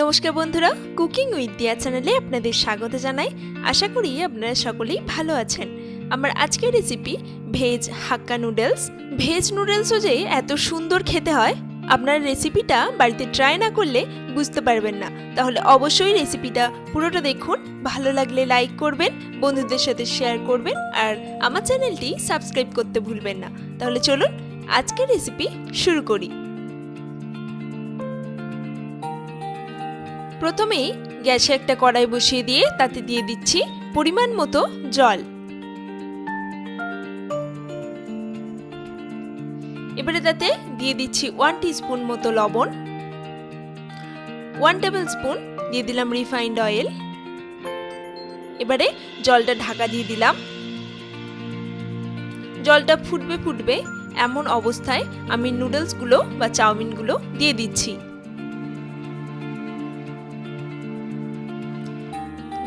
নমস্কার বন্ধুরা, cooking with দিয়া চ্যানেলে আপনাদের স্বাগত জানাই। আশা করি আপনারা সকলেই ভালো আছেন। আমার আজকের recipe veg hakka noodles. Veg নুডলসও যে এত সুন্দর খেতে হয়, আপনার রেসিপিটা বাড়িতে ট্রাই না করলে বুঝতে পারবেন না। তাহলে অবশ্যই রেসিপিটা পুরোটা দেখুন, ভালো লাগলে লাইক করবেন, বন্ধুদের সাথে শেয়ার করবেন আর আমার চ্যানেলটি সাবস্ক্রাইব করতে ভুলবেন না। তাহলে চলুন আজকের রেসিপি শুরু করি। প্রথমেই গ্যাসে একটা কড়াই বসিয়ে দিয়ে তাতে দিয়ে দিচ্ছি পরিমাণ মতো জল। এবারে তাতে দিয়ে দিচ্ছি 1 টিস্পুন মতো লবণ, 1 টেবিল স্পুন দিয়ে দিলাম রিফাইন্ড অয়েল। এবারে জলটা ঢাকা দিয়ে দিলাম। জলটা ফুটবে এমন অবস্থায় আমি নুডলসগুলো বা চাউমিনগুলো দিয়ে দিচ্ছি।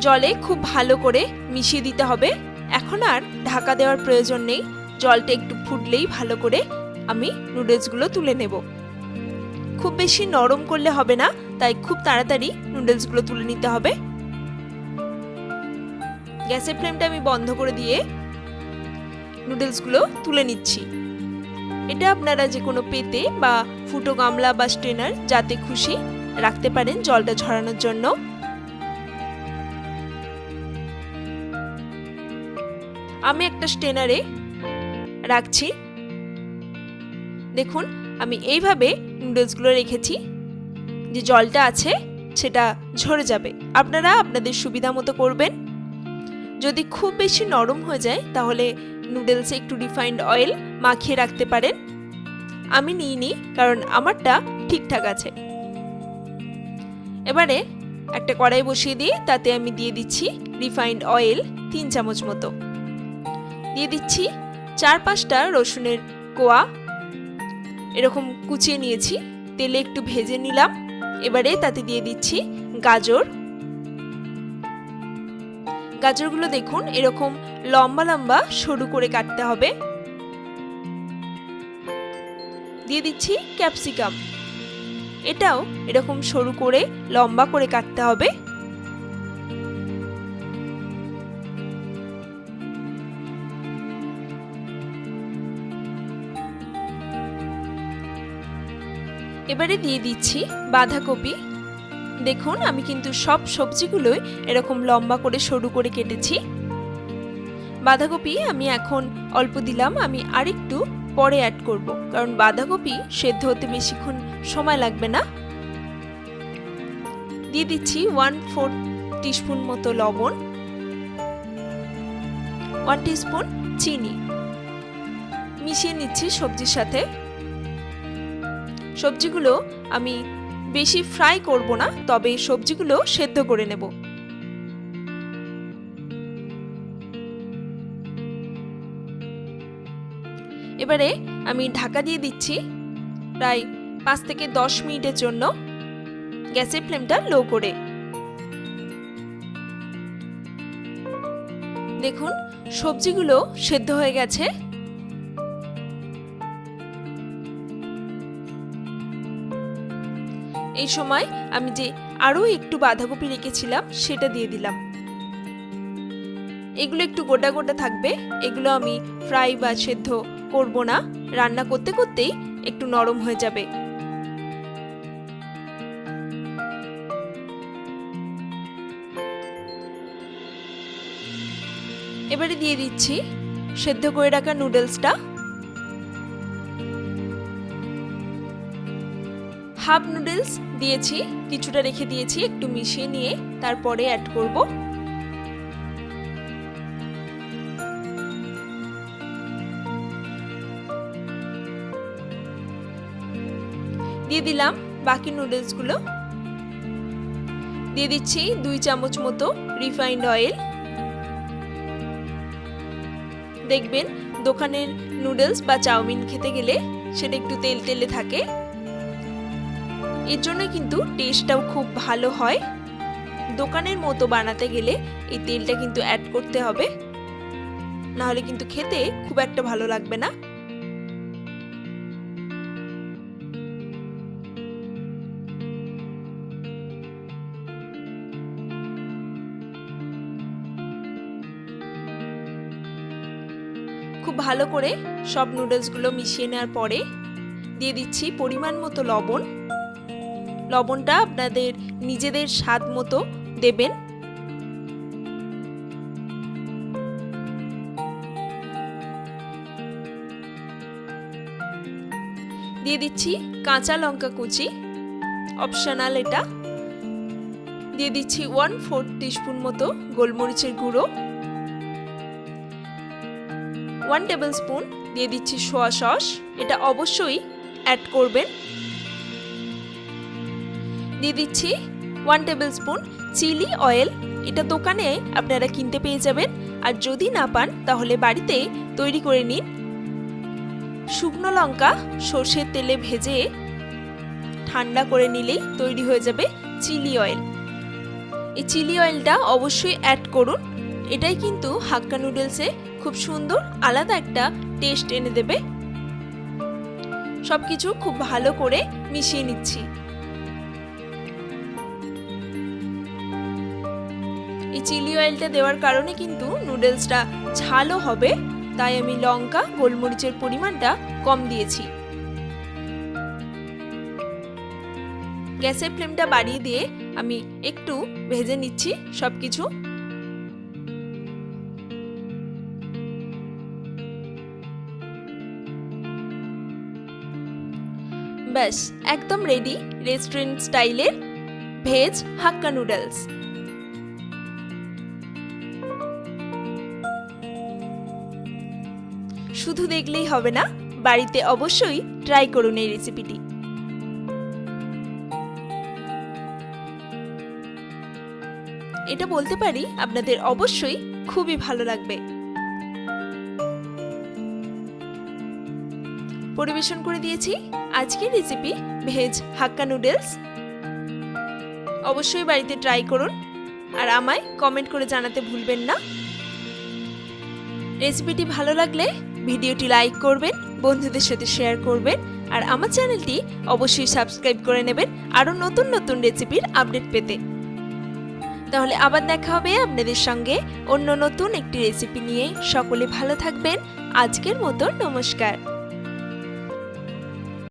জলে খুব ভালো করে মিশিয়ে দিতে হবে। এখন আর ঢাকা দেওয়ার প্রয়োজন নেই। জলটা একটু ফুটলেই ভালো করে আমি নুডলসগুলো তুলে নেব। খুব বেশি নরম করলে হবে না, তাই খুব তাড়াতাড়ি নুডলসগুলো তুলে নিতে হবে। গ্যাসের ফ্লেমটা আমি বন্ধ করে দিয়ে নুডলসগুলো তুলে নিচ্ছি। এটা আপনারা যে কোনো পেতে বা ফুটো গামলা বা স্ট্রেনার যাতে খুশি রাখতে পারেন জলটা ঝরানোর জন্য। আমি একটা স্ট্রেনারে রাখছি। দেখুন আমি এইভাবে নুডলসগুলো রেখেছি, যে জলটা আছে সেটা ঝরে যাবে। আপনারা আপনাদের সুবিধা মতো করবেন। যদি খুব বেশি নরম হয়ে যায় তাহলে নুডলসে একটু রিফাইন্ড অয়েল মাখিয়ে রাখতে পারেন। আমি নিইনি, কারণ আমারটা ঠিকঠাক আছে। এবারে একটা কড়াই বসিয়ে দিয়ে তাতে আমি দিয়ে দিচ্ছি রিফাইন্ড অয়েল 3 চামচ মতো। দিয়ে দিচ্ছি 4-5টা রসুনের কোয়া, এরকম কুচিয়ে নিয়েছি, তেলে একটু ভেজে নিলাম। এবারে তাতে দিয়ে দিচ্ছি গাজর। গাজরগুলো দেখুন এরকম লম্বা লম্বা সরু করে কাটতে হবে। দিয়ে দিচ্ছি ক্যাপসিকাম, এটাও এরকম সরু করে লম্বা করে কাটতে হবে। এবারে দিয়ে দিচ্ছি বাঁধাকপি। দেখুন আমি কিন্তু সব সবজিগুলোই এরকম লম্বা করে সরু করে কেটেছি। বাঁধাকপি আমি এখন অল্প দিলাম, আমি আরেকটু পরে অ্যাড করব, কারণ বাঁধাকপি সেদ্ধ হতে বেশিক্ষণ সময় লাগবে না। দিয়ে দিচ্ছি 1/4 টিস্পুন মতো লবণ, 1 টিস্পুন চিনি। মিশিয়ে নিচ্ছি সবজির সাথে। সবজিগুলো আমি বেশি ফ্রাই করব না, তবে সবজিগুলো সেদ্ধ করে নেব। এবারে আমি ঢাকা দিয়ে দিচ্ছি প্রায় 5 থেকে 10 মিনিটের জন্য, গ্যাসের ফ্লেমটা লো করে। দেখুন সবজিগুলো সেদ্ধ হয়ে গেছে। এই সময় আমি যে আরো একটু বাঁধাকপি রেখেছিলাম সেটা দিয়ে দিলাম। এগুলো একটু গোটা গোটা থাকবে, এগুলো আমি ফ্রাই বা সেদ্ধ করব না, রান্না করতে করতেই একটু নরম হয়ে যাবে। এবারে দিয়ে দিচ্ছি সেদ্ধ করে রাখা নুডলসটা। হাফ নুডলস দিয়েছি, কিছুটা রেখে দিয়েছি, একটু মিশিয়ে নিয়ে তারপরে অ্যাড করব। দিয়ে দিলাম বাকি নুডলসগুলো। দিয়ে দিচ্ছি 2 চামচ মতো রিফাইন্ড অয়েল। দেখবেন দোকানের নুডলস বা চাউমিন খেতে গেলে সেটা একটু তেল তেলে থাকে, এর জন্য কিন্তু টেস্টটাও খুব ভালো হয়। দোকানের মতো বানাতে গেলে এই তেলটা কিন্তু অ্যাড করতে হবে, না হলে কিন্তু খেতে খুব একটা ভালো লাগবে না। খুব ভালো করে সব নুডলসগুলো মিশিয়ে নেওয়ার পরে দিয়ে দিচ্ছি পরিমাণ মতো লবণ। লবণটা আপনাদের নিজেদের স্বাদ মতো দেবেন। দিয়ে দিচ্ছি কাঁচা লঙ্কা কুচি, অপশনাল এটা। দিয়ে দিচ্ছি 1/4 টিস্পুন মতো গোলমরিচের গুঁড়ো, 1 টেবিল স্পুন দিয়ে দিচ্ছি সোয়া সস, এটা অবশ্যই অ্যাড করবেন। দিয়ে দিচ্ছি 1 টেবিল স্পুন চিলি অয়েল, এটা দোকানে আপনারা কিনতে পেয়ে যাবেন, আর যদি না পান তাহলে বাড়িতে তৈরি করে নিন। শুকনো লঙ্কা সর্ষের তেলে ভেজে ঠান্ডা করে নিলেই তৈরি হয়ে যাবে চিলি অয়েল। এই চিলি অয়েলটা অবশ্যই অ্যাড করুন, এটাই কিন্তু হাক্কা নুডলসে খুব সুন্দর আলাদা একটা টেস্ট এনে দেবে। সবকিছু খুব ভালো করে মিশিয়ে নিচ্ছি। এই চিলি অয়েলটা দেওয়ার কারণে কিন্তু নুডলসটা ঝালও হবে, তাই আমি লঙ্কা গোলমরিচের পরিমাণটা কম দিয়েছি। গ্যাসের ফ্লেমটা বাড়িয়ে দিয়ে আমি একটু ভেজে নিচ্ছি সবকিছু। ব্যাস একদম রেডি রেস্টুরেন্ট স্টাইলের ভেজ হাক্কা নুডলস। শুধু দেখলেই হবে না, বাড়িতে অবশ্যই ট্রাই করুন এই রেসিপিটি। এটা বলতে পারি আপনাদের অবশ্যই খুবই ভালো লাগবে। পরিবেশন করে দিয়েছি আজকের রেসিপি ভেজ হাক্কা নুডলস। অবশ্যই বাড়িতে ট্রাই করুন আর আমায় কমেন্ট করে জানাতে ভুলবেন না। রেসিপিটি ভালো লাগলে ভিডিওটি লাইক করবেন, বন্ধুদের সাথে শেয়ার করবেন, আর আমার চ্যানেলটি অবশ্যই সাবস্ক্রাইব করে নেবেন আরও নতুন নতুন রেসিপির আপডেট পেতে। তাহলে আবার দেখা হবে আপনাদের সঙ্গে অন্য নতুন একটি রেসিপি নিয়ে। সকলে ভালো থাকবেন। আজকের মতো নমস্কার।